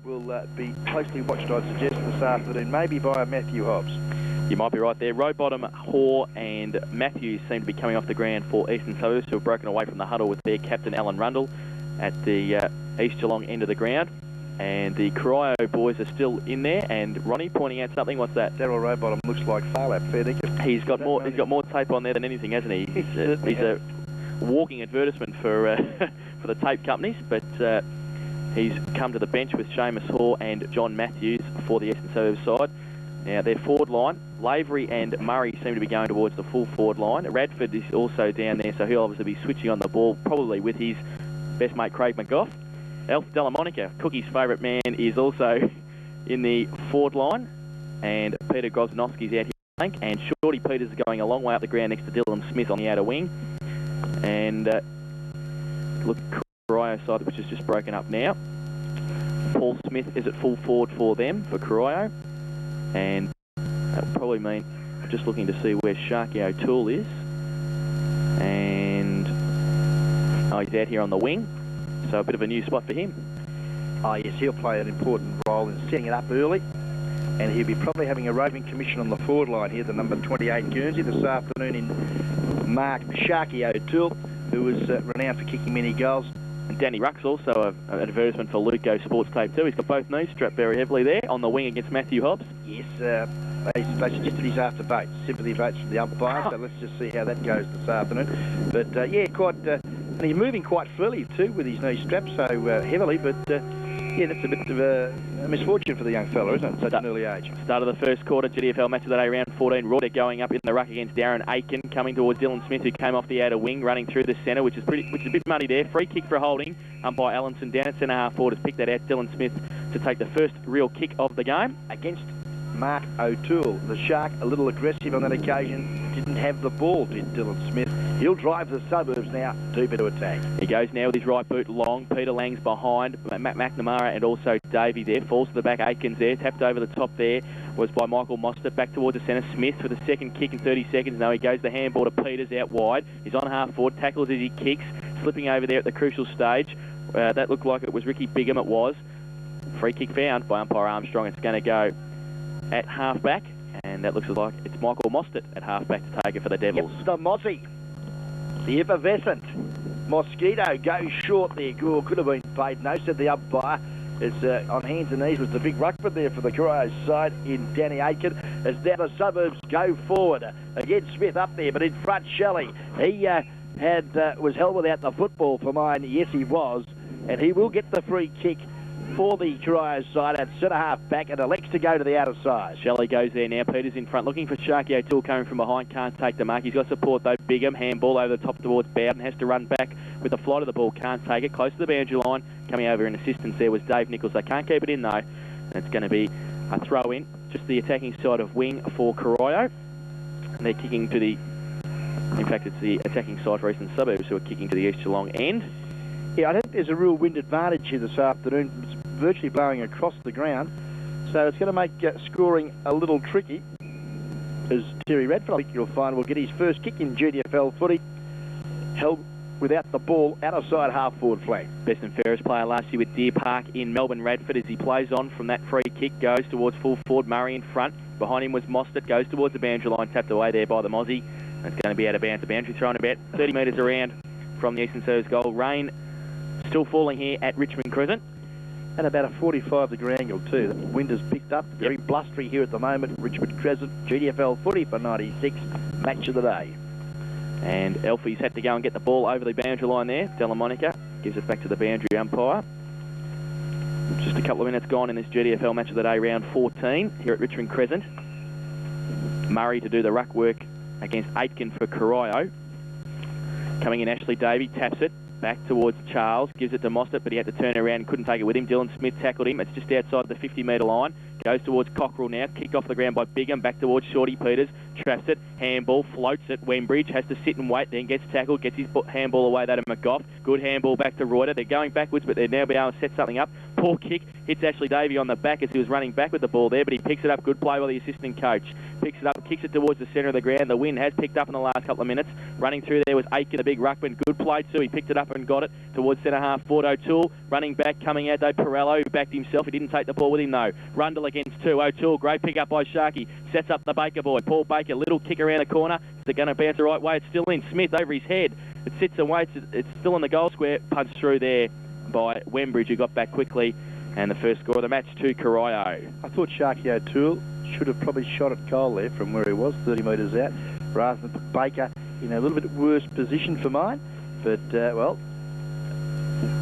will be closely watched, I'd suggest, this afternoon, maybe by Matthew Hobbs. You might be right there. Rowbottom, Hoare and Matthews seem to be coming off the ground for Eastern Suburbs, who have broken away from the huddle with their captain, Alan Rundle, at the East Geelong end of the ground. And the Corio boys are still in there, and Ronnie pointing out something. What's that? Daryl Rowbottom looks like Farlap, fair dinkum. He's got more tape on there than anything, hasn't he? He's a walking advertisement for for the tape companies, but he's come to the bench with Seamus Hoare and John Matthews for the Eastern Suburbs side. Now, their forward line, Lavery and Murray seem to be going towards the full forward line. Radford is also down there, so he'll obviously be switching on the ball, probably with his best mate, Craig McGough. Alf Delamonica, Cookie's favourite man, is also in the forward line, and Peter Grosnowski's out here, and Shorty Peters is going a long way up the ground next to Dylan Smith on the outer wing. And look, Corio side, which is just broken up now. Paul Smith is at full forward for them, for Corio. And that will probably mean, just looking to see where Sharky O'Toole is. And he's out here on the wing, so a bit of a new spot for him. Oh yes, he'll play an important role in setting it up early, and he'll be probably having a roving commission on the forward line here, the number 28 Guernsey this afternoon, in Mark Sharky O'Toole, who is renowned for kicking many goals. And Danny Ruck's also an advertisement for Luco Sports Tape too. He's got both knees strapped very heavily there on the wing against Matthew Hobbs. Yes, they suggested he's after votes, sympathy votes from the umpire, so let's just see how that goes this afternoon. But yeah, quite, and he's moving quite freely too with his knees strapped so heavily, but yeah, that's a bit of a misfortune for the young fella, isn't it, at such an early age. Start of the first quarter, GDFL match of the day, round 14. Raw, they're going up in the ruck against Darren Aiken, coming towards Dylan Smith, who came off the outer wing, running through the centre, which is a bit muddy there. Free kick for holding by Allenson down at centre half forward has picked that out. Dylan Smith to take the first real kick of the game. Against Mark O'Toole, the Shark, a little aggressive on that occasion, didn't have the ball, did Dylan Smith. He'll drive the Suburbs now, deep into attack. He goes now with his right boot long. Peter Lang's behind, Matt McNamara and also Davey there. Falls to the back, Aikens there, tapped over the top there, was by Michael Mostert, back towards the centre. Smith for the second kick in 30 seconds. Now he goes the handball to Peters out wide. He's on half forward, tackles as he kicks, slipping over there at the crucial stage. That looked like it was Ricky Bigham, it was. Free kick found by umpire Armstrong. It's going to go at half-back, and that looks like it's Michael Mostert at half-back to take it for the Devils. Yep, the Mozzie, the effervescent Mosquito goes short there. Could have been paid. No, said the umpire. It's on hands and knees with the big ruckman there for the Corio side in Danny Aiken. As now the Suburbs go forward. Again, Smith up there, but in front, Shelley. He was held without the football for mine. Yes, he was. And he will get the free kick for the Corio side at centre half back, and elects to go to the outer side. Shelley goes there now. Peters in front, looking for Sharky O'Toole coming from behind. Can't take the mark. He's got support though. Bigham, handball over the top towards Bowden. Has to run back with the flight of the ball. Can't take it. Close to the boundary line. Coming over in assistance there was Dave Nichols. They can't keep it in though. And it's going to be a throw in. Just the attacking side of wing for Corio. And they're kicking to the... In fact, it's the attacking side for Eastern Suburbs who are kicking to the East Geelong end. Yeah, I think there's a real wind advantage here this afternoon. It's virtually blowing across the ground, so it's going to make scoring a little tricky, as Terry Radford, I think you'll find, will get his first kick in GDFL footy, held without the ball, outside half-forward flank. Best and fairest player last year with Deer Park in Melbourne. Radford, as he plays on from that free kick, goes towards full forward. Murray in front. Behind him was Mostert, goes towards the boundary line, tapped away there by the Mozzie. It's going to be out of bounds. The boundary thrown about 30 metres around from the Eastern Suburbs goal. Rain still falling here at Richmond Crescent. And about a 45-degree angle too. The wind has picked up. Very blustery here at the moment. Richmond Crescent, GDFL footy for 96, match of the day. And Elfie's had to go and get the ball over the boundary line there. Delamonica gives it back to the boundary umpire. Just a couple of minutes gone in this GDFL match of the day, round 14 here at Richmond Crescent. Murray to do the ruck work against Aitken for Corio. Coming in, Ashley Davey taps it back towards Charles, gives it to Mostert, but he had to turn around and couldn't take it with him. Dylan Smith tackled him. It's just outside the 50-metre line. Goes towards Cockerell now. Kicked off the ground by Bigham. Back towards Shorty Peters. Traps it. Handball. Floats it. Wembridge has to sit and wait. Then gets tackled. Gets his handball away. That to McGough. Good handball back to Reuter. They're going backwards, but they'll now be able to set something up. Poor kick, hits Ashley Davey on the back as he was running back with the ball there, but he picks it up. Good play by the assistant coach. Picks it up, kicks it towards the centre of the ground. The wind has picked up in the last couple of minutes. Running through there was Aiken, the big ruckman. Good play too. He picked it up and got it towards centre half forward. O'Toole running back, coming out though. Perello, who backed himself. He didn't take the ball with him though. Rundle against two. O'Toole, great pick up by Sharkey. Sets up the Baker boy. Paul Baker, little kick around the corner. Is it going to bounce the right way? It's still in. Smith over his head. It sits and waits. It's still in the goal square. Punched through there by Wembridge, who got back quickly. And the first score of the match to Corio. I thought Sharkey O'Toole should have probably shot at goal there from where he was, 30 metres out, rather than put Baker in a little bit worse position for mine. But,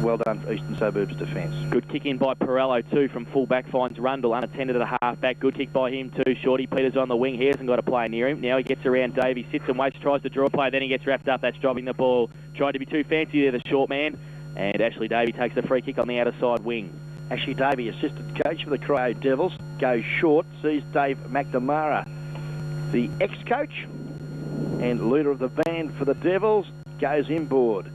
well done for Eastern Suburbs defence. Good kick in by Perello too from full back, finds Rundle unattended at a half back. Good kick by him too. Shorty Peters on the wing. He hasn't got a player near him. Now he gets around Davey, sits and waits, tries to draw a play, then he gets wrapped up. That's dropping the ball. Tried to be too fancy there, the short man. And Ashley Davey takes the free kick on the outer side wing. Ashley Davey, assistant coach for the Corio Devils, goes short, sees Dave McNamara, the ex-coach and leader of the band for the Devils, goes inboard.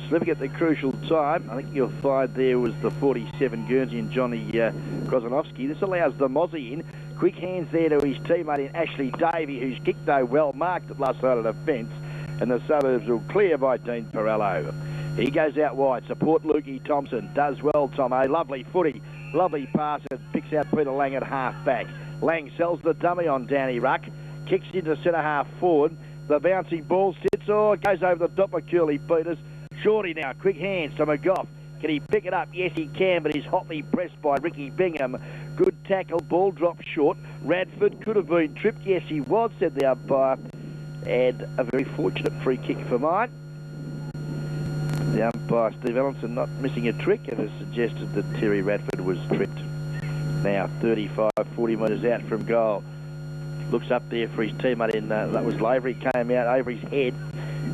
Slipping at the crucial time, I think you'll find there was the 47 Guernsey and Johnny Krozanovsky. This allows the Mozzie in. Quick hands there to his teammate in Ashley Davey, who's kicked though well marked at last side of the fence, and the Suburbs will clear by Dean Perello. He goes out wide, support Lukey Thompson, does well Tomo, lovely footy, lovely pass, and picks out Peter Lang at half back. Lang sells the dummy on Danny Ruck, kicks into centre half forward, the bouncing ball sits, goes over the top of Curly Peters. Shorty now, quick hands to McGough. Can he pick it up? Yes, he can, but he's hotly pressed by Ricky Bingham. Good tackle, ball dropped short. Radford could have been tripped. Yes, he was, said the umpire. And a very fortunate free kick for mine. The umpire, Steve Ellenson, not missing a trick and has suggested that Terry Radford was tripped. Now 35, 40 metres out from goal. Looks up there for his teammate in, that was Lavery, came out over his head.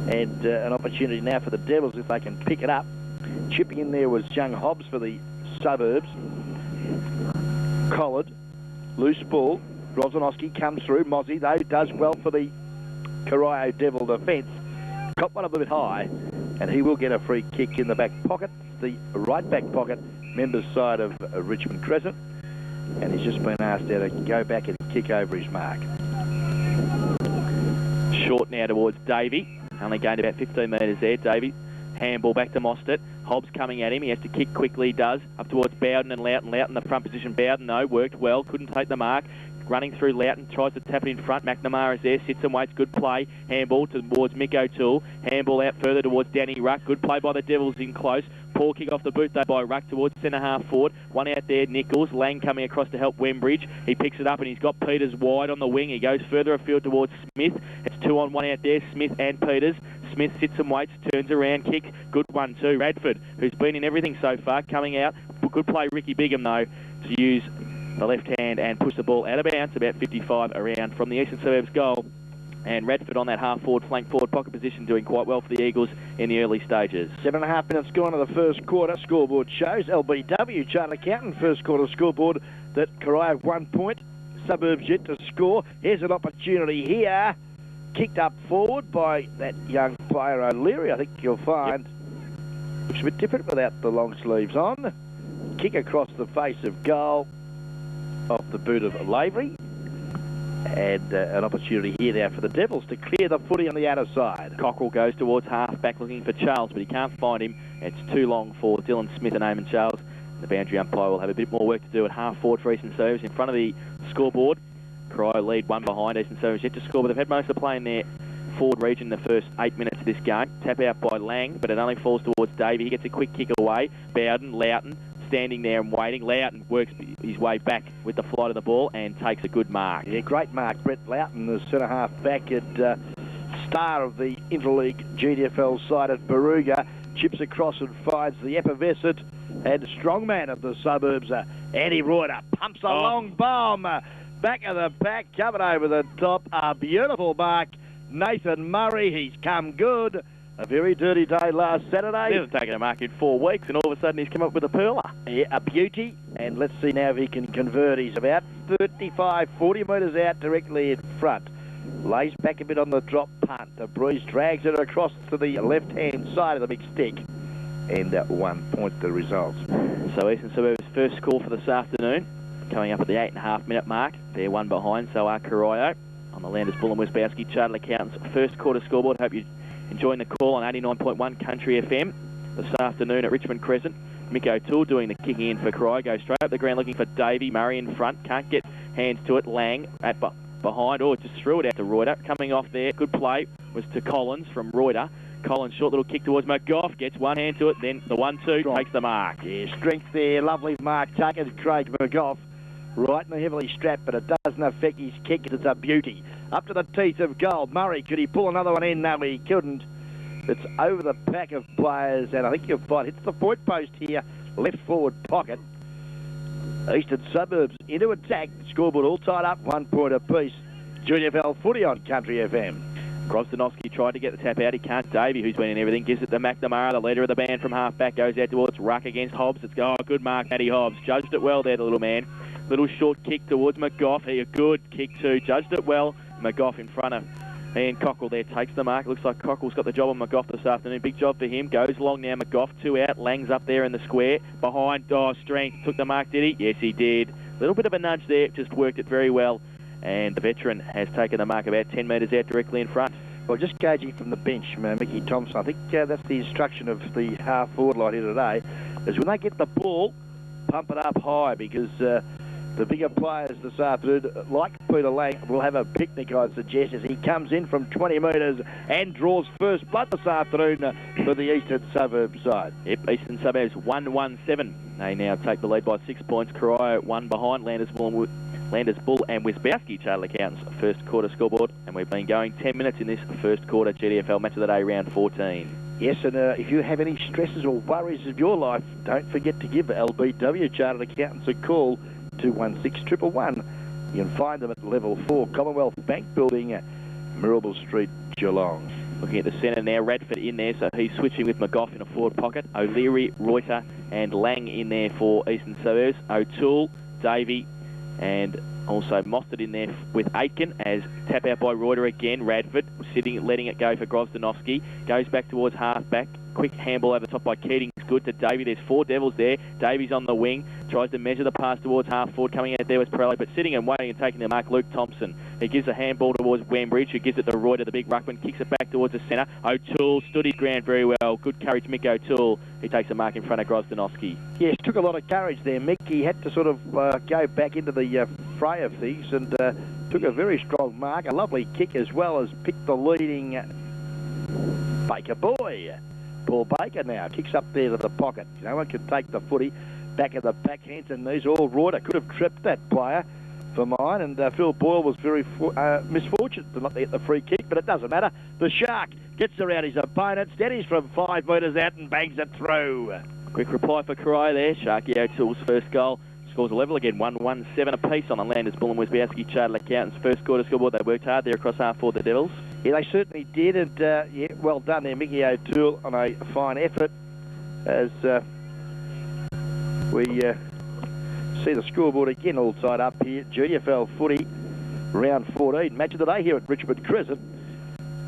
And an opportunity now for the Devils if they can pick it up. Chipping in there was young Hobbs for the Suburbs. Collard, loose ball. Rosanowski comes through. Mozzie, though, does well for the Corio Devil defence. Got one a little bit high, and he will get a free kick in the back pocket, the right back pocket, members side of Richmond Crescent. And he's just been asked now to go back and kick over his mark. Short now towards Davey. Only gained about 15 metres there. Davey, handball back to Mostert. Hobbs coming at him. He has to kick quickly, does. Up towards Bowden and Loughton. Loughton, the front position. Bowden, though, worked well. Couldn't take the mark. Running through Loughton, tries to tap it in front. McNamara is there, sits and waits. Good play. Handball towards Mick O'Toole. Handball out further towards Danny Ruck. Good play by the Devils in close. Poor kick off the boot though by Ruck towards centre half forward. One out there, Nichols. Lang coming across to help Wembridge. He picks it up and he's got Peters wide on the wing. He goes further afield towards Smith. It's 2-on-1 out there, Smith and Peters. Smith sits and waits, turns around, kick. Good one too. Radford, who's been in everything so far, coming out. Good play, Ricky Bingham though, to use the left hand and push the ball out of bounds, about 55 around from the Eastern Suburbs goal. And Radford on that half-forward, flank-forward pocket position doing quite well for the Eagles in the early stages. 7.5 minutes gone to the first quarter. Scoreboard shows LBW, Chartered Accountant, first quarter scoreboard that Corio 1 point. Suburbs yet to score. Here's an opportunity here. Kicked up forward by that young player O'Leary, I think you'll find. Yep. Looks a bit different without the long sleeves on. Kick across the face of goal off the boot of Lavery. And an opportunity here now for the Devils to clear the footy on the outer side. Cockrell goes towards half-back looking for Charles, but he can't find him. It's too long for Dylan Smith and Eamon Charles. The boundary umpire will have a bit more work to do at half-forward for Eastern Suburbs. In front of the scoreboard, Corio lead 1 behind. Eastern Suburbs yet to score, but they've had most of the play in their forward region the first 8 minutes of this game. Tap out by Lang, but it only falls towards Davey. He gets a quick kick away. Bowden, Loughton, standing there and waiting. Loughton works his way back with the flight of the ball and takes a good mark. Yeah, great mark. Brett Loughton, the centre half back at star of the Interleague GDFL side at Baruga, chips across and finds the effervescent and strongman of the Suburbs, Andy Reuter, pumps a long bomb. Back of the pack, coming over the top. A beautiful mark. Nathan Murray, he's come good. A very dirty day last Saturday. He hasn't taken a mark in 4 weeks, and all of a sudden he's come up with a pearler. Yeah, a beauty. And let's see now if he can convert. He's about 35, 40 metres out directly in front. Lays back a bit on the drop punt. The breeze drags it across to the left-hand side of the big stick. And at 1 point, the results. So Eastern Suburbs first call for this afternoon. Coming up at the 8.5-minute mark. They're one behind, so are Corio on the Landers Bull and Wisbowski Chartered Accountants first quarter scoreboard. Hope you're enjoying the call on 89.1 Country FM this afternoon at Richmond Crescent. Mick O'Toole doing the kicking in for Corio. Goes straight up the ground looking for Davey. Murray in front. Can't get hands to it. Lang at behind. Oh, just threw it out to Reuter. Coming off there. Good play was to Collins from Reuter. Collins, short little kick towards McGough. Gets one hand to it. Then the 1-2 takes the mark. Yeah, strength there. Lovely mark taken. Craig McGough. Right and heavily strapped, but it doesn't affect his kick. It's a beauty. Up to the teeth of goal. Murray, could he pull another one in? No, he couldn't. It's over the pack of players, and I think you'll find hits the point post here. Left forward pocket. Eastern Suburbs into attack. Scoreboard all tied up, 1 point apiece. GDFL footy on Country FM. Grosdanovsky tried to get the tap out. He can't. Davey, who's winning everything, gives it to McNamara, the leader of the band from half-back, goes out towards Ruck against Hobbs. It's good mark, Matty Hobbs. Judged it well there, the little man. Little short kick towards McGough. A good kick too. Judged it well. McGough in front of Ian Cockle there takes the mark. Looks like Cockle's got the job on McGough this afternoon. Big job for him. Goes along now. McGough 2 out. Lang's up there in the square. Behind. Oh, strength. Took the mark, did he? Yes, he did. Little bit of a nudge there. Just worked it very well. And the veteran has taken the mark about 10 metres out directly in front. Well, just gauging from the bench, Mickey Thompson, I think that's the instruction of the half-forward line here today, is when they get the ball, pump it up high, because the bigger players this afternoon, like Peter Lang, will have a picnic, I suggest, as he comes in from 20 metres and draws first blood this afternoon for the Eastern Suburbs side. Yep, Eastern Suburbs 1-1-7. They now take the lead by 6 points. Corio 1 behind. Landers Bull and Wisbowski Chartered Accountants first quarter scoreboard, and we've been going 10 minutes in this first quarter GDFL match of the day, round 14. Yes, and if you have any stresses or worries of your life, don't forget to give LBW Chartered Accountants a call, 216-111. You can find them at level 4 Commonwealth Bank Building at Mirabel Street, Geelong. Looking at the centre now, Radford in there, so he's switching with McGough in a forward pocket. O'Leary, Reuter and Lang in there for Eastern Suburbs. O'Toole, Davey, and also Mostert in there with Aitken as tap out by Reuter again. Radford sitting, letting it go for Grosdanovsky. Goes back towards half-back. Quick handball over the top by Keating. Good to Davey. There's 4 Devils there. Davies on the wing. Tries to measure the pass towards half-forward. Coming out there was Pirelli, but sitting and waiting and taking the mark, Luke Thompson. He gives a handball towards Wembridge, who gives it to Reuter, the big ruckman. Kicks it back towards the centre. O'Toole stood his ground very well. Good courage, Mick O'Toole. He takes a mark in front of Grosdanovsky. Yes, took a lot of courage there, Mick. He had to sort of go back into the fray of things and took a very strong mark. A lovely kick as well as picked the leading Baker boy. Paul Baker now kicks up there to the pocket. No one can take the footy back of the backhands and knees. All Reuter could have tripped that player for mine, and Phil Boyle was very misfortunate to not get the free kick, but it doesn't matter. The Shark gets around his opponent, steadies from 5 metres out and bangs it through. Quick reply for Corio there. Sharky O'Toole's first goal. Scores a level again, 1-1-7 apiece on the Landers Bull and Wisbowski Chartered Accountants first quarter scoreboard. They worked hard there across half for the Devils. Yeah, they certainly did, and yeah, well done there, Mickey O'Toole, on a fine effort as we see the scoreboard again all tied up here. GDFL footy, round 14, match of the day here at Richmond Crescent.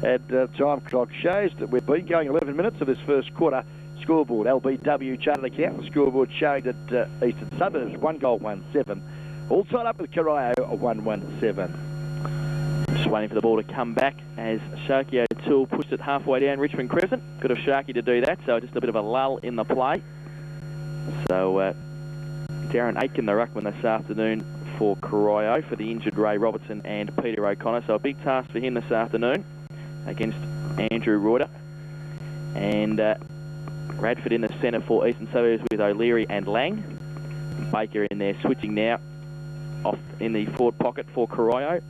And time clock shows that we've been going 11 minutes of this first quarter. Scoreboard, LBW Chartered Accountants scoreboard showing that Eastern Suburbs 1 goal 1-7. All tied up with Corio 1-1-7. Just waiting for the ball to come back as Sharky O'Toole pushed it halfway down Richmond Crescent. Good of Sharky to do that, so just a bit of a lull in the play. So Darren Aitken, the ruckman this afternoon for Corio, for the injured Ray Robertson and Peter O'Connor. So a big task for him this afternoon against Andrew Reuter. And Radford in the centre for Eastern Suburbs with O'Leary and Lang. Baker in there switching now off in the forward pocket for Corio.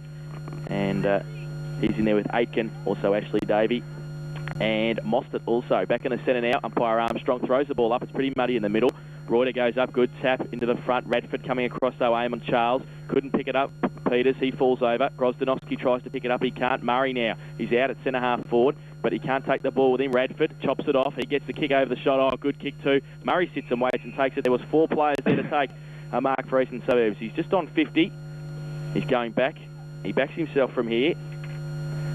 And he's in there with Aitken, also Ashley Davey. And Mostert also back in the centre now. Umpire Armstrong throws the ball up. It's pretty muddy in the middle. Reuter goes up, good tap into the front. Radford coming across though, Eamon Charles. Couldn't pick it up. Peters, he falls over. Grosdanovsky tries to pick it up. He can't. Murray now. He's out at centre half forward, but he can't take the ball with him. Radford chops it off. He gets the kick over the shot. Oh, good kick too. Murray sits and waits and takes it. There was 4 players there to take a mark for Eastern Suburbs. He's just on 50. He's going back. He backs himself from here.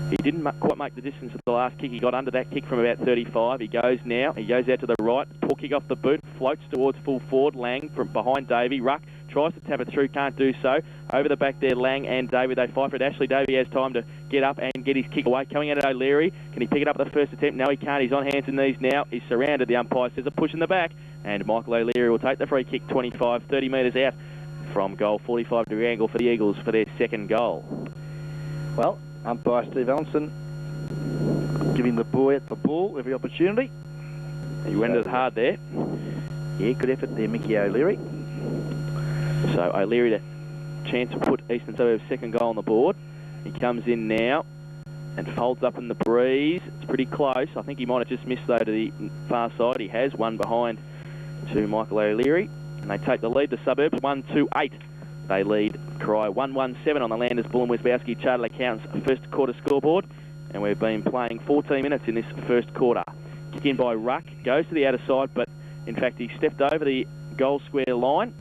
He didn't quite make the distance of the last kick. He got under that kick from about 35. He goes now. He goes out to the right. Poor kick off the boot. floats towards full forward. Lang from behind Davey. Ruck tries to tap it through, can't do so. Over the back there, Lang and Davey, they fight for it. Ashley Davey has time to get up and get his kick away. Coming out at O'Leary. Can he pick it up at the first attempt? No, he can't. He's on hands and knees now. He's surrounded. The umpire says a push in the back. And Michael O'Leary will take the free kick 25, 30 metres out from goal. 45-degree angle for the Eagles for their second goal. Well, umpire Steve Allenson giving the boy at the ball every opportunity. He went it hard there. Yeah, good effort there, Mickey O'Leary. So O'Leary the chance to put Eastern Suburbs' second goal on the board. He comes in now and folds up in the breeze. It's pretty close. I think he might have just missed though to the far side. He has one behind to Michael O'Leary. And they take the lead, the Suburbs, 1-2-8. They lead Corio 1-1-7 on the Landers Bull and Westbowski Chartered Accountants first quarter scoreboard. And we've been playing 14 minutes in this first quarter. Kick in by Ruck, goes to the outer side, but in fact he stepped over the goal square line.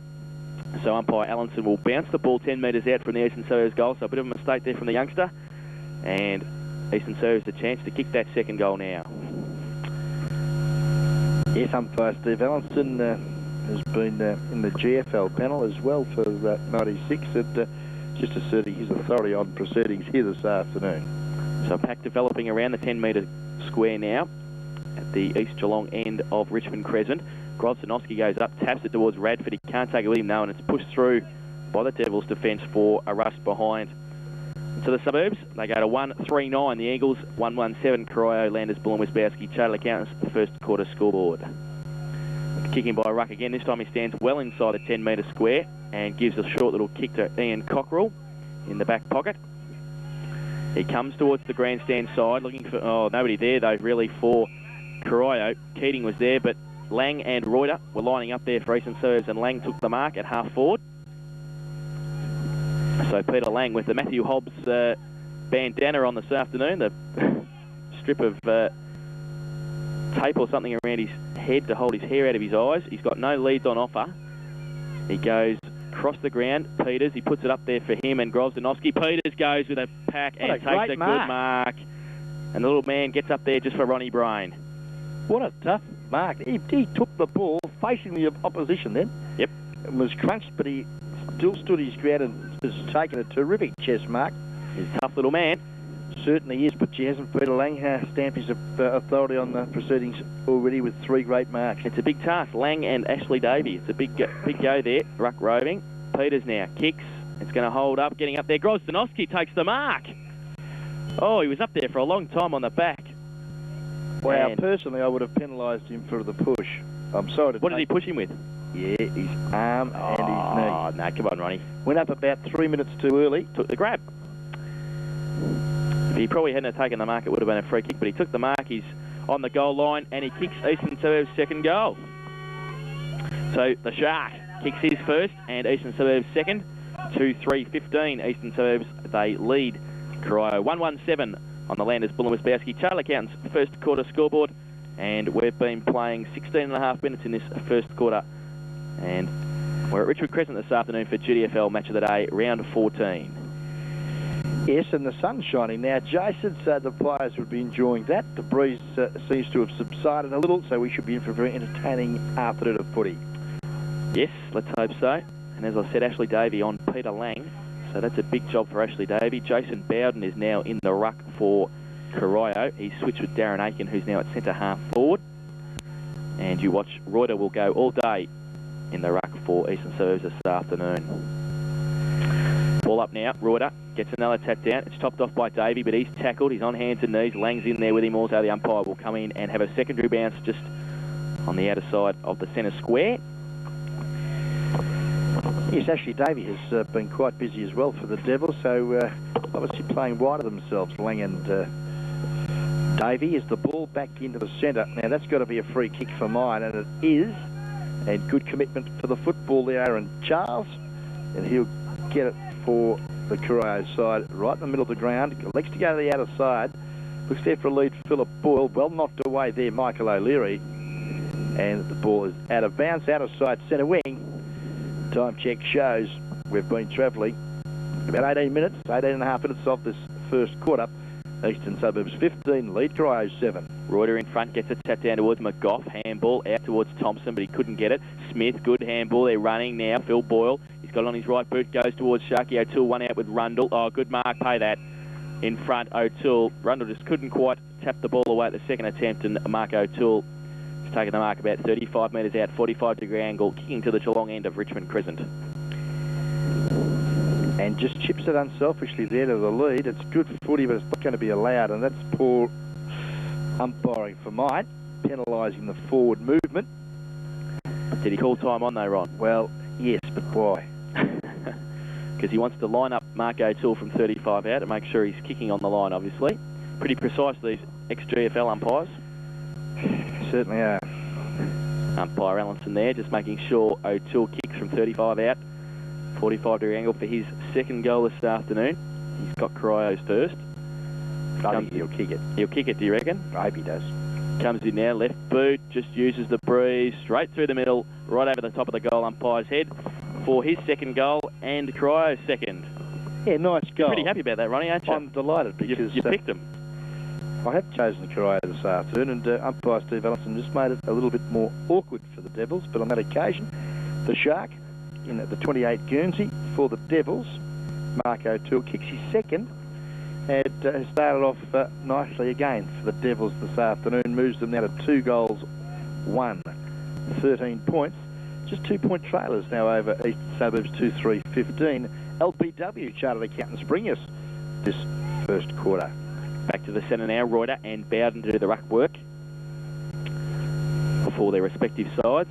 So umpire Allenson will bounce the ball 10 metres out from the Eastern Suburbs goal. So a bit of a mistake there from the youngster. And Eastern Suburbs a chance to kick that second goal now. Yes, umpire Steve Allenson has been in the GDFL panel as well for 96. Just asserting his authority on proceedings here this afternoon. So pack developing around the 10-metre square now at the East Geelong end of Richmond Crescent. Grozdanowski goes up, taps it towards Radford. He can't take it with him now, and it's pushed through by the Devils' defence for a rush behind. To the Suburbs, they go to 1-3-9. The Eagles, 1-1-7. Corio, Landers, Bull and Westbowski Chartered Accountants, first quarter scoreboard. Kicking by Ruck again. This time he stands well inside the 10-metre square and gives a short little kick to Ian Cockerell in the back pocket. He comes towards the grandstand side, looking for... Oh, nobody there, though, really, for Corio. Keating was there, but Lang and Reuter were lining up there for Eastern Suburbs, and Lang took the mark at half forward. So Peter Lang with the Matthew Hobbs bandana on this afternoon, the strip of tape or something around his head to hold his hair out of his eyes. He's got no leads on offer. He goes across the ground. Peters, he puts it up there for him and Grozdanowski. Peters goes with a pack and takes a good mark. And the little man gets up there just for Ronnie Brain. What a tough mark. He took the ball facing the opposition then. Yep. It was crunched, but he still stood his ground and has taken a terrific chest mark. He's a tough little man. Certainly is, but she hasn't. Peter Lang stamped his authority on the proceedings already with 3 great marks. It's a big task. Lang and Ashley Davey. It's a big go there. Ruck roving. Peters now kicks. It's going to hold up. Getting up there. Grozdanowski takes the mark. Oh, he was up there for a long time on the back. Wow, and personally, I would have penalised him for the push. I'm sorry to What did he push him with? Yeah, his arm and his knee. Oh, no, come on, Ronnie. Went up about 3 minutes too early. Took the grab. If he probably hadn't taken the mark, it would have been a free kick, but he took the mark. He's on the goal line, and he kicks Eastern Suburbs' second goal. So the Shark kicks his first, and Eastern Suburbs' second. 2-3-15. Eastern Suburbs, they lead Corio 1-1-7 on the Landers Bull and Westbowski Chartered Accountants first quarter scoreboard. And we've been playing 16.5 minutes in this first quarter. And we're at Richmond Crescent this afternoon for GDFL Match of the Day, round 14. Yes, and the sun's shining now, Jason, so the players would be enjoying that. The breeze seems to have subsided a little, so we should be in for a very entertaining afternoon of footy. Yes, let's hope so. And as I said, Ashley Davey on Peter Lang. So that's a big job for Ashley Davey. Jason Bowden is now in the ruck for Corio. He's switched with Darren Aiken, who's now at centre half forward. And you watch, Reuter will go all day in the ruck for Eastern Suburbs this afternoon. Ball up now, Reuter gets another tap down. It's topped off by Davey, but he's tackled. He's on hands and knees. Lang's in there with him. Also, the umpire will come in and have a secondary bounce just on the outer side of the centre square. Yes, Ashley Davey has been quite busy as well for the Devils, so obviously playing wide of themselves, Lang and Davey. Is the ball back into the centre. Now, that's got to be a free kick for mine, and it is. And good commitment for the football there, Aaron Charles. And he'll get it for the Corio side, right in the middle of the ground. Legs to go to the outer side. Looks there for a lead, Philip Boyle. Well knocked away there, Michael O'Leary. And the ball is out of bounds, out of sight, centre wing. Time check shows we've been travelling about 18 and a half minutes of this first quarter. Eastern Suburbs 15, lead Corio 7. Reuter in front gets it tapped down towards McGough. Handball out towards Thompson, but he couldn't get it. Smith, good handball. They're running now. Phil Boyle, he's got it on his right boot, goes towards Sharky O'Toole. One out with Rundle. Oh, good mark. Pay that. In front, O'Toole. Rundle just couldn't quite tap the ball away at the second attempt, and Mark O'Toole has taken the mark about 35 metres out, 45-degree angle, kicking to the Geelong end of Richmond Crescent. And just chips it unselfishly there to the lead. It's good footy, but it's not going to be allowed, and that's poor umpiring for mine, penalising the forward movement. Did he call time on though, Ron? Well, yes, but why? Because he wants to line up Mark O'Toole from 35 out to make sure he's kicking on the line, obviously. Pretty precise, these ex-GFL umpires. Certainly are. Umpire Allenson there, just making sure O'Toole kicks from 35 out. 45-degree angle for his second goal this afternoon. He's got Corio's first. I think he'll kick it. He'll kick it, do you reckon? I hope he does. Comes in now, left boot, just uses the breeze, straight through the middle, right over the top of the goal umpire's head for his second goal and Corio's second. Yeah, nice goal. Pretty happy about that, Ronnie, aren't you? I'm delighted because you picked him. I have chosen Corio this afternoon, and umpire Steve Ellison just made it a little bit more awkward for the Devils, but on that occasion, the Shark in the 28 Guernsey for the Devils. Mark O'Toole kicks his second and has started off nicely again for the Devils this afternoon. Moves them now to 2 goals, 1, 13 points. Just 2-point trailers now over Eastern Suburbs 2-3-15. LBW Chartered Accountants bring us this first quarter. Back to the centre now, Reuter and Bowden to do the ruck work for their respective sides.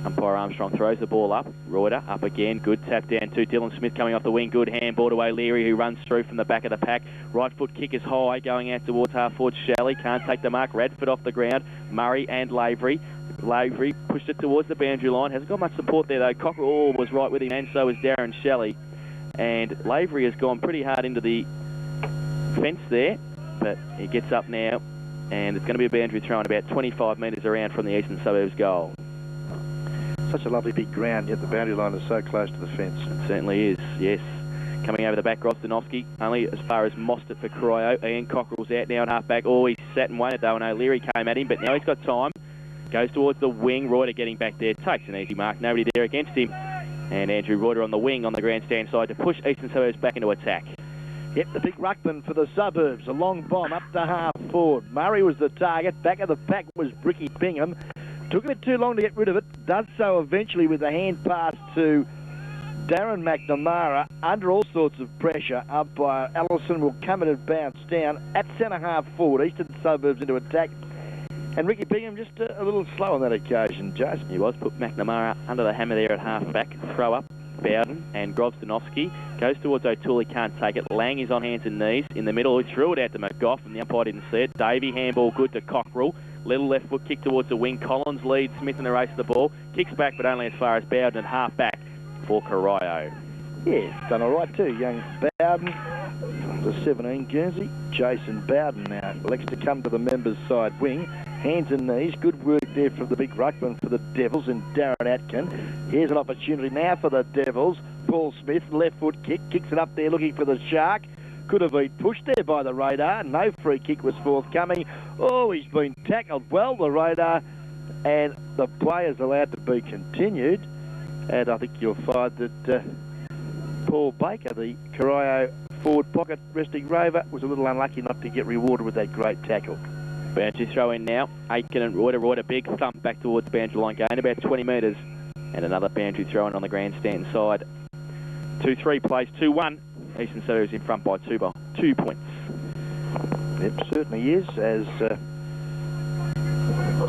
Umpire Armstrong throws the ball up. Reuter up again. Good tap down to Dylan Smith coming off the wing. Good handball to O'Leary, who runs through from the back of the pack. Right foot kick is high, going out towards half forward. Shelley can't take the mark. Radford off the ground. Murray and Lavery. Lavery pushed it towards the boundary line. Hasn't got much support there though. Cockerell was right with him, and so was Darren Shelley. And Lavery has gone pretty hard into the fence there, but he gets up now, and it's going to be a boundary throw in about 25 metres around from the Eastern Suburbs goal. Such a lovely big ground, yet the boundary line is so close to the fence. It certainly is, yes. Coming over the back, Rostanovsky, only as far as Mostert for Corio. Ian Cockerell's out now at half-back. Oh, he sat and waited though, and O'Leary came at him, but now he's got time. Goes towards the wing. Reuter getting back there. Takes an easy mark. Nobody there against him. And Andrew Reuter on the wing on the grandstand side to push Eastern Suburbs back into attack. Yep, the big ruckman for the Suburbs. A long bomb up to half forward. Murray was the target. Back of the pack was Bricky Bingham. Took a bit too long to get rid of it. Does so eventually with a hand pass to Darren McNamara under all sorts of pressure. Umpire Allison will come in and bounce down at centre half forward. Eastern Suburbs into attack. And Ricky Bingham just a little slow on that occasion, Jason. He was. Put McNamara under the hammer there at half-back. Throw up. Bowden and Grobstanovsky goes towards O'Toole. He can't take it. Lang is on hands and knees in the middle. He threw it out to McGough and the umpire didn't see it. Davey handball good to Cockerell. Little left foot kick towards the wing. Collins leads Smith in the race of the ball. Kicks back but only as far as Bowden at half back for Corio. Yeah, done all right too. Young Bowden, the 17 Guernsey. Jason Bowden now elects to come to the members' side wing. Hands and knees. Good work there from the big ruckman for the Devils and Darren Atkin. Here's an opportunity now for the Devils. Paul Smith, left foot kick, kicks it up there looking for the Shark. Could have been pushed there by the Radar. No free kick was forthcoming. Oh, he's been tackled well, the Radar. And the play is allowed to be continued. And I think you'll find that Paul Baker, the Corio forward pocket resting rover, was a little unlucky not to get rewarded with that great tackle. Boundary throw in now. Aitken and Reuter, big thump back towards the boundary line, gain about 20 metres. And another boundary throw in on the grandstand side. 2-3 plays 2-1. Eastern Suburbs in front by 2 points. It certainly is, as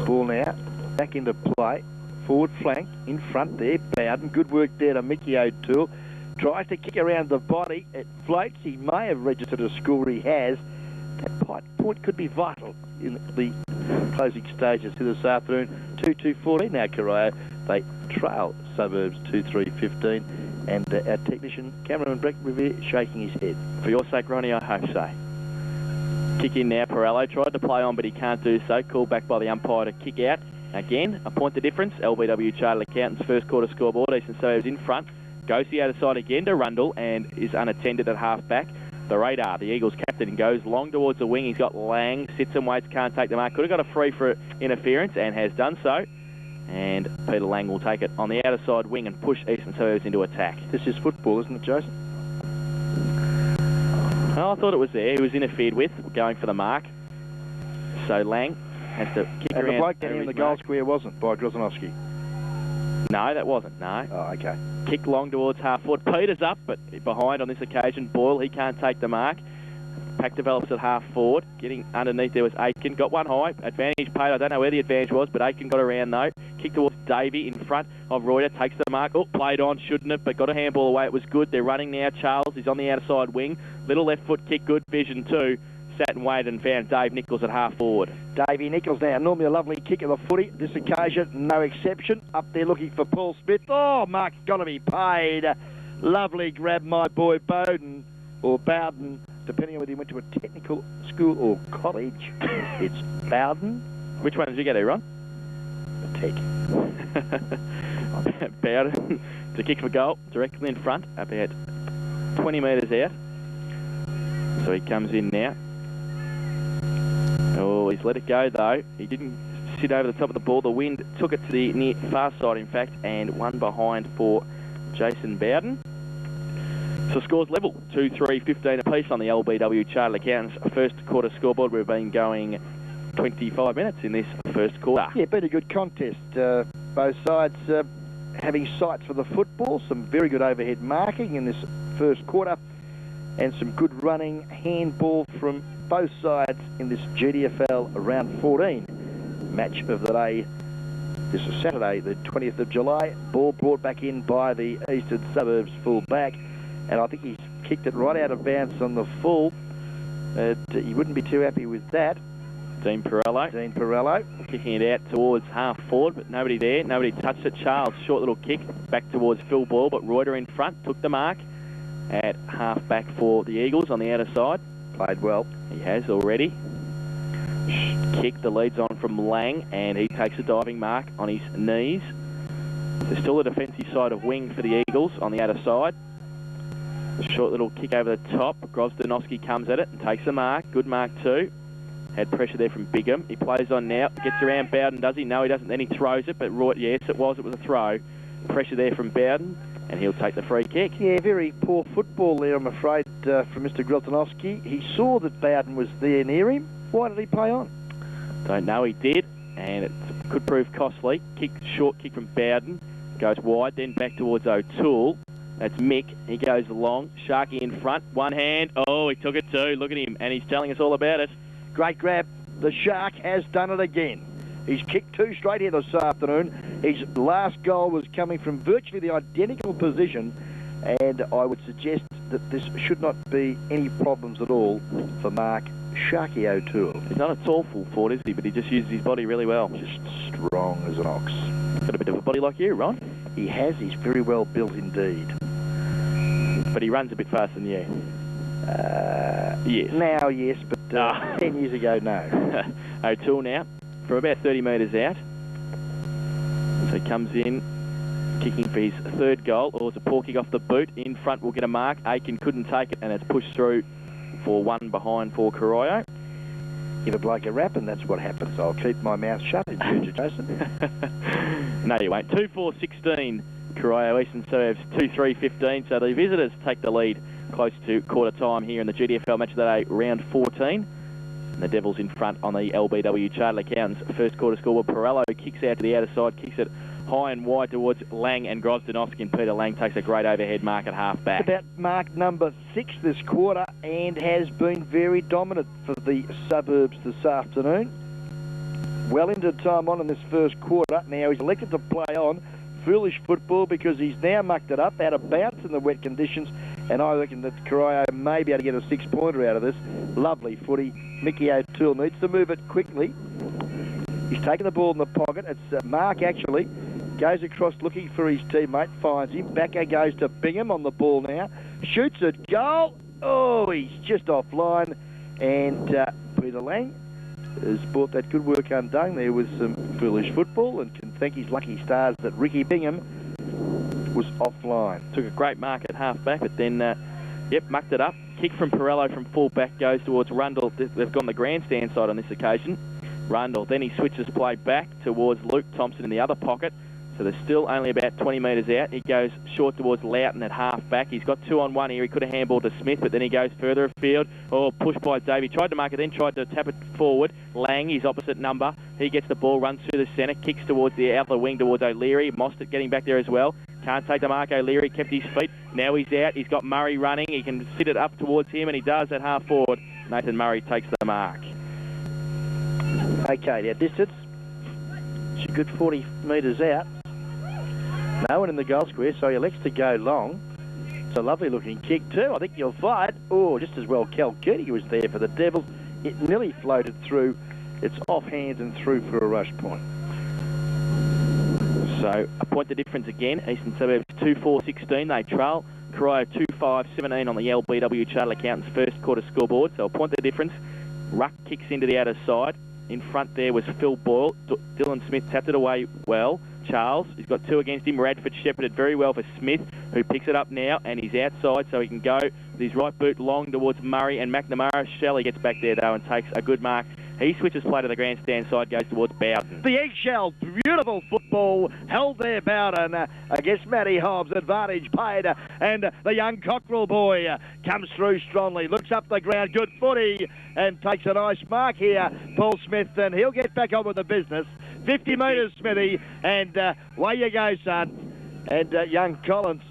ball now back into play. Forward flank in front there. Bowden. Good work there to Mickey O'Toole. Tries to kick around the body. It floats. He may have registered a score. He has. That point could be vital in the closing stages to this afternoon. 2-2-14 now, Corio. They trail Suburbs 2-3-15. And our technician, Cameron Breck-Revere, shaking his head. For your sake, Ronnie, I hope so. Kick in now. Perello tried to play on, but he can't do so. Called back by the umpire to kick out. Again, a point the difference. LBW Chartered Accountants' first quarter scoreboard. Eastern Suburbs in front. Goes the other side again to Rundle and is unattended at half back. the radar. The Eagles captain goes long towards the wing. He's got Lang, sits and waits, can't take the mark. Could have got a free for interference and has done so. And Peter Lang will take it on the outer side wing and push Eastern Suburbs into attack. This is football, isn't it, Jason? Well, I thought it was there. He was interfered with, going for the mark. So Lang has to kick around. And the bloke down in the goal square wasn't by Grozanowski? No, that wasn't, no. Oh, okay. Kicked long towards half forward. Peter's up, but behind on this occasion. Boyle, he can't take the mark. Pack develops at half forward. Getting underneath there was Aitken. Got one high. Advantage paid. I don't know where the advantage was, but Aitken got around though. Kick towards Davey in front of Reuter. Takes the mark. Oh, played on. Shouldn't have, but got a handball away. It was good. They're running now. Charles is on the outside wing. Little left foot kick. Good vision too. Sat and waited and found Dave Nichols at half forward. Davey Nichols now. Normally a lovely kick of the footy. This occasion, no exception. Up there looking for Paul Smith. Oh, mark's got to be paid. Lovely grab, my boy Bowden, or Bowden, depending on whether he went to a technical school or college. It's Bowden. Which one did you get there, Ron? The tech. Bowden to kick for goal, directly in front, about 20 metres out. So he comes in now. Oh, he's let it go though. He didn't sit over the top of the ball. The wind took it to the near far side, in fact, and one behind for Jason Bowden. So scores level, 2-3, 15 apiece on the LBW Chartered Accountants first quarter scoreboard. We've been going 25 minutes in this first quarter. Yeah, been a good contest. Both sides having sights for the football, some very good overhead marking in this first quarter, and some good running handball from both sides in this GDFL round 14 match of the day. This is Saturday, the 20th of July. Ball brought back in by the Eastern Suburbs full back, and I think he's kicked it right out of bounds on the full. He wouldn't be too happy with that. Dean Perello. Kicking it out towards half forward, but nobody there. Nobody touched it. Charles, short little kick back towards Phil Ball, but Reuter in front took the mark at half back for the Eagles on the outer side. Played well. He has already. Kick, the lead's on from Lang, and he takes a diving mark on his knees. There's still a defensive side of wing for the Eagles on the outer side. A short little kick over the top. Grozdanowski comes at it and takes the mark. Good mark too. Had pressure there from Bigham. He plays on now. Gets around Bowden, does he? No, he doesn't. Then he throws it, but yes, it was a throw. Pressure there from Bowden, and he'll take the free kick. Yeah, very poor football there, I'm afraid, from Mr. Grozdanowski. He saw that Bowden was there near him. Why did he play on? Don't know, he did, and it could prove costly. Short kick from Bowden, goes wide, then back towards O'Toole. That's Mick. He goes long. Sharky in front, one hand. Oh, he took it too. Look at him, and he's telling us all about it. Great grab. The Shark has done it again. He's kicked two straight here this afternoon. His last goal was coming from virtually the identical position, and I would suggest that this should not be any problems at all for Mark Sharky O'Toole. He's not a tall full forward, is he? But he just uses his body really well. Just strong as an ox. Got a bit of a body like you, Ron. He has. He's very well built indeed. But he runs a bit faster than you. Yes. Now, yes, but 10 years ago, no. O'Toole now, from about 30 metres out. So he comes in, kicking for his third goal. Oh, it's a poor kick off the boot. In front will get a mark. Aiken couldn't take it, and it's pushed through for one behind for Corio. Give a bloke a rap, and that's what happens. I'll keep my mouth shut in future, Jason. No, you won't. 2-4-16, Corio. Eastern Suburbs 2-3-15. So the visitors take the lead close to quarter time here in the GDFL match of the day, round 14. And the Devils in front on the LBW Chartered Accountants first quarter scoreboard. Perello kicks out to the outer side, kicks it high and wide towards Lang and Grozdanowski, and Peter Lang takes a great overhead mark at half back. About mark number 6 this quarter, and has been very dominant for the Suburbs this afternoon. Well into time on in this first quarter. Now he's elected to play on. Foolish football, because he's now mucked it up out of bounds in the wet conditions, and I reckon that Corio may be able to get a 6-pointer out of this. Lovely footy. Mickey O'Toole needs to move it quickly. He's taken the ball in the pocket. It's Mark actually. Goes across looking for his teammate, finds him. Backer goes to Bingham on the ball now. Shoots it, goal. Oh, he's just offline. And Peter Lang has brought that good work undone there with some foolish football, and can thank his lucky stars that Ricky Bingham was offline. Took a great mark at half back, but then, mucked it up. kick from Pirello from full back goes towards Rundle. They've gone the grandstand side on this occasion. Rundle, then he switches play back towards Luke Thompson in the other pocket. So they're still only about 20 metres out. He goes short towards Loughton at half back. He's got 2-on-1 here. He could have handballed to Smith, but then he goes further afield. Oh, pushed by Davey. Tried to mark it, then tried to tap it forward. Lang, his opposite number. He gets the ball, runs through the centre, kicks towards the outer wing towards O'Leary. Mostert getting back there as well. Can't take the mark. O'Leary kept his feet. Now he's out. He's got Murray running. He can sit it up towards him, and he does at half forward. Nathan Murray takes the mark. Okay, now distance. It's a good 40 metres out. No one in the goal square, so he elects to go long. It's a lovely looking kick too. I think you'll find, oh, just as well Cal Kearney was there for the Devils. It nearly floated through. It's off hands and through for a rush point. So a point the difference again. Eastern Suburbs 2-4-16. They trail. Corio 2-5-17 on the LBW Chartered Accountants first quarter scoreboard. So a point the difference. Ruck kicks into the outer side. In front there was Phil Boyle. Dylan Smith tapped it away well. Charles, he's got two against him. Radford shepherded very well for Smith, who picks it up now, and he's outside, so he can go with his right boot long towards Murray and McNamara. Shelley gets back there, though, and takes a good mark. He switches play to the grandstand side, goes towards Bowden. The eggshell, beautiful football, held there Bowden against Matty Hobbs, advantage paid, and the young Cockrell boy comes through strongly, looks up the ground, good footy, and takes a nice mark here, Paul Smith, and he'll get back on with the business. 50 metres, Smithy, and away you go, son. And young Collins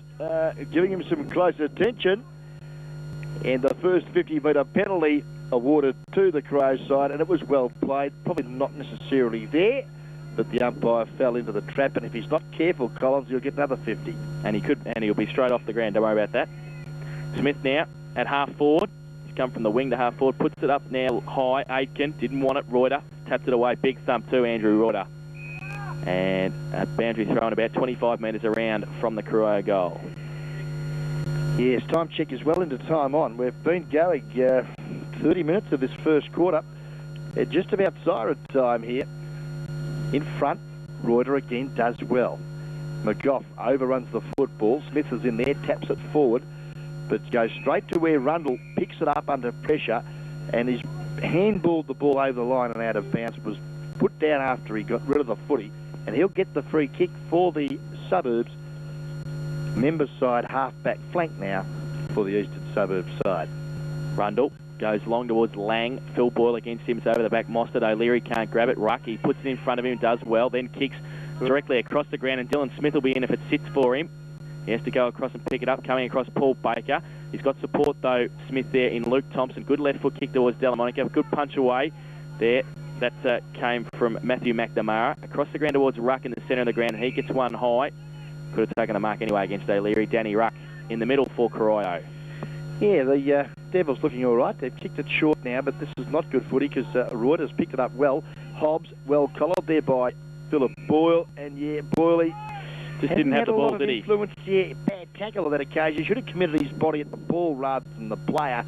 giving him some close attention, and the first 50-metre penalty awarded to the Crows side, and it was well played, probably not necessarily there, but the umpire fell into the trap, and if he's not careful, Collins, he'll get another 50. And he'll be straight off the ground, don't worry about that. Smith now at half forward. He's come from the wing to half forward, puts it up now high. Aitken didn't want it. Reuter tapped it away. Big thump to Andrew Reuter. And a boundary thrown about 25 metres around from the Corio goal. Yes, time check is well into time on. We've been going 30 minutes of this first quarter. Just about siren time here. In front, Reuter again does well. McGough overruns the football. Smith is in there, taps it forward, but goes straight to where Rundle picks it up under pressure, and he's handballed the ball over the line and out of bounds. It was put down after he got rid of the footy, and he'll get the free kick for the Suburbs. Members side half-back flank now for the Eastern Suburbs side. Rundle goes long towards Lang. Phil Boyle against him. It's over the back. Mostert. O'Leary can't grab it. Ruck, he puts it in front of him, does well, then kicks directly across the ground, and Dylan Smith will be in if it sits for him. He has to go across and pick it up, coming across Paul Baker. He's got support, though, Smith there in Luke Thompson. Good left foot kick towards Delamonica. Good punch away there. That came from Matthew McNamara. Across the ground towards Ruck in the centre of the ground. He gets one high. Could have taken the mark anyway against O'Leary. Danny Ruck in the middle for Corio. Yeah, the Devils looking all right. They've kicked it short now, but this is not good footy because Reuter's picked it up well. Hobbs well collared there by Philip Boyle, and yeah, Boyle just didn't have the ball, did he? Influence. Yeah, bad tackle on that occasion. He should have committed his body at the ball rather than the player.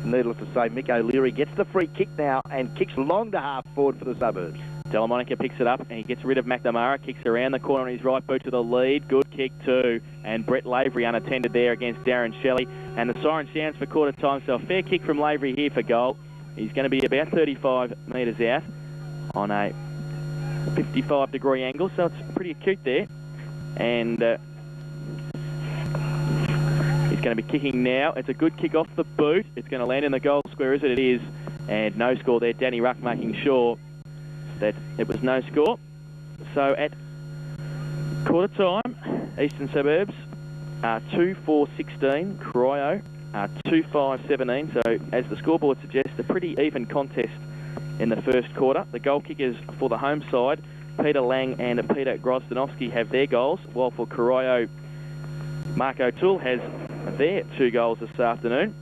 Needless to say, Mick O'Leary gets the free kick now and kicks long to half forward for the Suburbs. Delamonica picks it up and he gets rid of McNamara, kicks around the corner on his right boot to the lead. Good kick too. And Brett Lavery unattended there against Darren Shelley. And the siren sounds for quarter time, so a fair kick from Lavery here for goal. He's going to be about 35 metres out on a 55-degree angle, so it's pretty acute there. And he's going to be kicking now. It's a good kick off the boot. It's going to land in the goal square, as it is. And no score there. Danny Ruck making sure that it was no score. So at quarter time, Eastern Suburbs are 2-4-16, Corio are 2-5-17. So as the scoreboard suggests, a pretty even contest in the first quarter. The goal kickers for the home side, Peter Lang and Peter Grosdanovsky, have their goals, while for Corio, Mark O'Toole has their 2 goals this afternoon.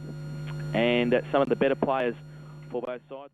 And some of the better players for both sides.